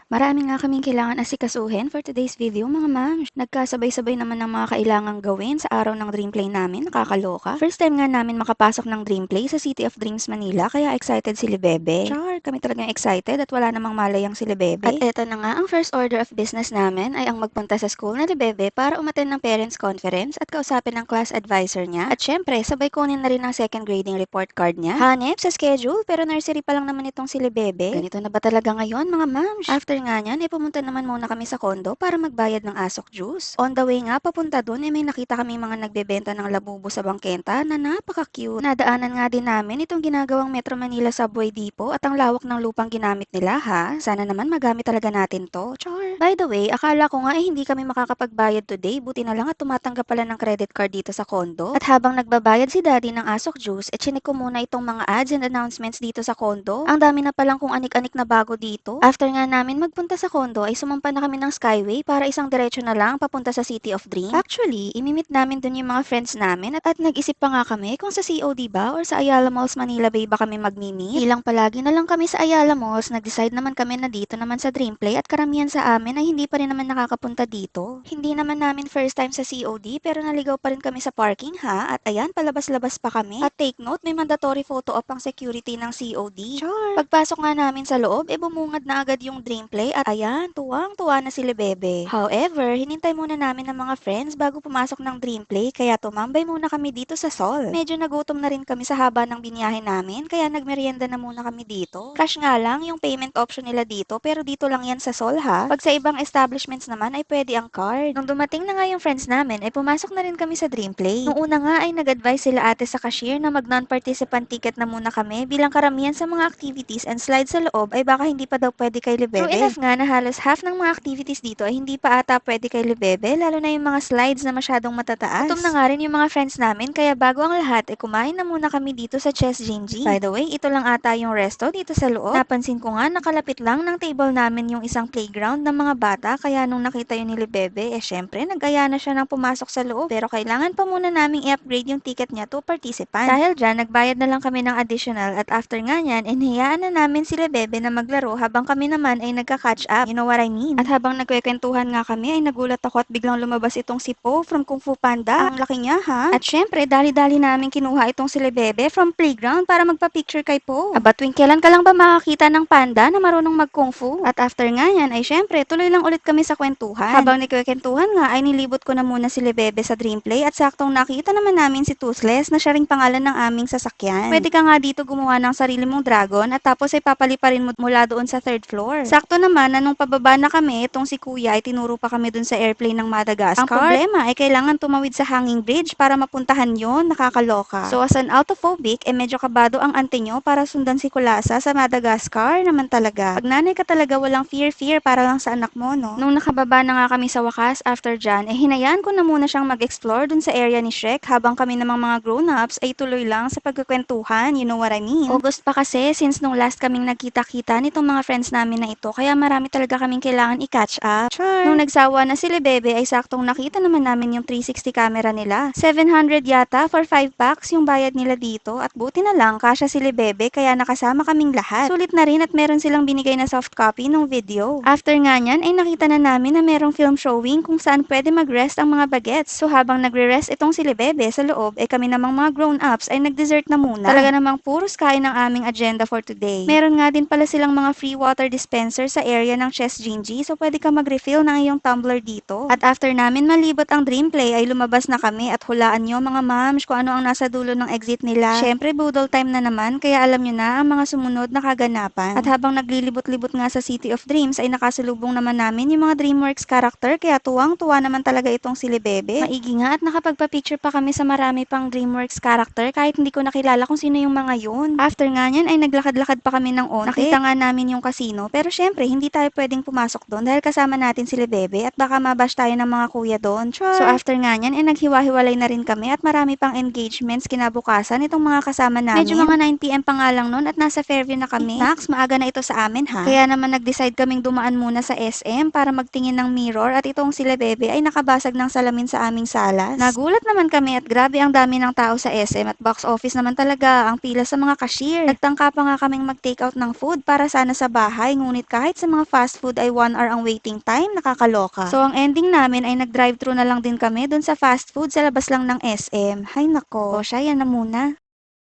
Marami nga kaming kailangan asikasuhin for today's video mga ma'am. Nagkasabay-sabay naman ng mga kailangang gawin sa araw ng dream play namin, nakakaloka. First time nga namin makapasok ng dream play sa City of Dreams, Manila, kaya excited si Bebe. Char, kami talagang excited at wala namang malayang si Bebe. At eto na nga, ang first order of business namin ay ang magpunta sa school na Bebe para umattend ng parents conference at kausapin ng class advisor niya. At syempre, sabay kunin na rin ang second grading report card niya. Hanep sa schedule, pero nursery pa lang naman itong si Bebe. Ganito na ba talaga ngayon mga ma'am? After nga niyan, pumunta naman muna kami sa kondo para magbayad ng asok juice. On the way nga, papunta dun, may nakita kami mga nagbebenta ng labubo sa bangkenta na napaka-cute. Nadaanan nga din namin itong ginagawang Metro Manila Subway Depot at ang lawak ng lupang ginamit nila ha. Sana naman magamit talaga natin to. Char. By the way, akala ko nga hindi kami makakapagbayad today. Buti na lang at tumatanggap pala ng credit card dito sa kondo. At habang nagbabayad si daddy ng asok juice, chinik ko muna itong mga ads and announcements dito sa kondo. Ang dami na palang kung anik-anik na bago dito. After nga namin magpunta sa kondo ay sumampa na kami ng Skyway para isang diretso na lang papunta sa City of Dreams. Actually, imimit namin dun yung mga friends namin at nag-isip pa nga kami kung sa COD ba or sa Ayala Malls Manila Bay ba kami magmi-meet. Ilang palagi na lang kami sa Ayala Malls, nag-decide naman kami na dito naman sa Dreamplay at karamihan sa amin ay hindi pa rin naman nakakapunta dito. Hindi naman namin first time sa COD pero naligaw pa rin kami sa parking ha at ayan palabas-labas pa kami. At take note, may mandatory photo op ang security ng COD. Sure. Pagpasok nga namin sa loob, bumungad na agad yung Dreamplay at ayan, tuwang-tuwa na si Bebe. However, hinintay muna namin ng mga friends bago pumasok ng Dreamplay kaya tumambay muna kami dito sa Sol. Medyo nagutom na rin kami sa haba ng biniyahe namin kaya nagmerienda na muna kami dito. Cash nga lang yung payment option nila dito pero dito lang yan sa Sol ha. Pag sa ibang establishments naman ay pwede ang card. Nung dumating na nga yung friends namin ay pumasok na rin kami sa Dreamplay. Nung una nga ay nag-advise sila ate sa cashier na mag non-participant ticket na muna kami bilang karamihan sa mga activities and slides sa loob ay baka hindi pa daw pwede kay Bebe. True enough nga na halos half ng mga activities dito ay hindi pa ata pwede kay Bebe, lalo na yung mga slides na masyadong matataas. Gutom na nga rin yung mga friends namin kaya bago ang lahat ay kumain na muna kami dito sa Chess Gingy. By the way, ito lang ata yung resto dito sa loob. Napansin ko nga nakalapit lang ng table namin yung isang playground ng mga bata kaya nung nakita yun ni Bebe, syempre nagaya na siya ng pumasok sa loob pero kailangan pa muna naming i-upgrade yung ticket niya to participant. Dahil dyan, nagbayad na lang kami ng additional at after nga niyan, inhiyaan na namin sila Bebe na maglaro habang kami naman ay nagka-catch up. You know what I mean? At habang nagkwekwentuhan nga kami ay nagulat ako at biglang lumabas itong si Po from Kung Fu Panda. Ang laki niya ha? At syempre, dali-dali namin kinuha itong si Bebe from playground para magpa-picture kay Po. Aba, tuwing kailan ka lang ba makakita ng panda na marunong mag-kung fu? At after nga yan ay syempre, tuloy lang ulit kami sa kwentuhan. Habang nagkwekwentuhan nga ay nilibot ko na muna si Bebe sa Dreamplay at saktong nakita naman namin si Toothless na siya ring pangalan ng aming sasakyan. Pwede ka nga dito gumawa ng sarili mong dragon at tapos ay papaliparin mo mula doon sa third floor. Sakto naman na nung pababa na kami, itong si Kuya ay tinuro pa kami dun sa airplane ng Madagascar. Ang problema ay kailangan tumawid sa hanging bridge para mapuntahan yon, nakakaloka. So as an autophobic, medyo kabado ang ante nyo para sundan si Kulasa sa Madagascar naman talaga. Pag nanay ka talaga walang fear para lang sa anak mo, no? Nung nakababa na nga kami sa wakas after dyan, hinayaan ko na muna siyang mag-explore dun sa area ni Shrek habang kami namang mga grown-ups ay tuloy lang sa pagkukwentuhan, you know what I mean? August pa kasi since nung last kaming nagkita-kita nitong mga friends namin na ito kaya marami talaga kaming kailangan i-catch up. Sure. Nung nagsawa na sila Bebe ay saktong nakita naman namin yung 360 camera nila. 700 yata for 5 packs yung bayad nila dito at buti na lang kasya sila Bebe kaya nakasama kaming lahat. Sulit na rin at meron silang binigay na soft copy ng video. After nga nyan ay nakita na namin na merong film showing kung saan pwede mag-rest ang mga bagets. So habang nagre-rest itong sila Bebe sa loob kami namang mga grown-ups ay nag-dessert na muna. Talaga namang puros kain ang aming agenda for today. Meron nga din pala silang mga free water dispenser sa area ng Chess Gingy so pwede ka mag-refill ng iyong tumbler dito. At after namin malibot ang Dreamplay ay lumabas na kami at hulaan nyo mga mams kung ano ang nasa dulo ng exit nila. Syempre budol time na naman kaya alam nyo na ang mga sumunod na kaganapan. At habang naglilibot-libot nga sa City of Dreams ay nakasalubong naman namin yung mga DreamWorks character kaya tuwang-tuwa naman talaga itong si Bebe. Maigi nga at nakapagpa-picture pa kami sa marami pang DreamWorks character kahit hindi ko nakilala kung sino yung mga yun. After nga nyan ay naglakad-lakad pa kami ng onte. Nakita nga namin yung casino pero syempre hindi tayo pwedeng pumasok doon dahil kasama natin si Bebe at baka mabash tayo ng mga kuya doon. So after nga nyan ay naghiwa-hiwalay na rin kami at marami pang engagements kinabukasan itong mga kasama namin. Medyo mga 9 PM pa nga lang noon at nasa Fairview na kami. Max, maaga na ito sa amin ha. Kaya naman nag-decide kaming dumaan muna sa SM para magtingin ng mirror at itong sila Bebe ay nakabasag ng salamin sa aming salas. Nagulat naman kami at grabe ang dami ng tao sa SM at box office naman talaga ang pila sa mga cashier. Nagtangka pa nga kaming mag-take out ng food para sana sa bahay, ngunit kahit sa mga fast food ay 1 hour ang waiting time, nakakaloka. So ang ending namin ay nag-drive-thru na lang din kami dun sa fast food sa labas lang ng SM. Hay nako. O siya, yan na muna.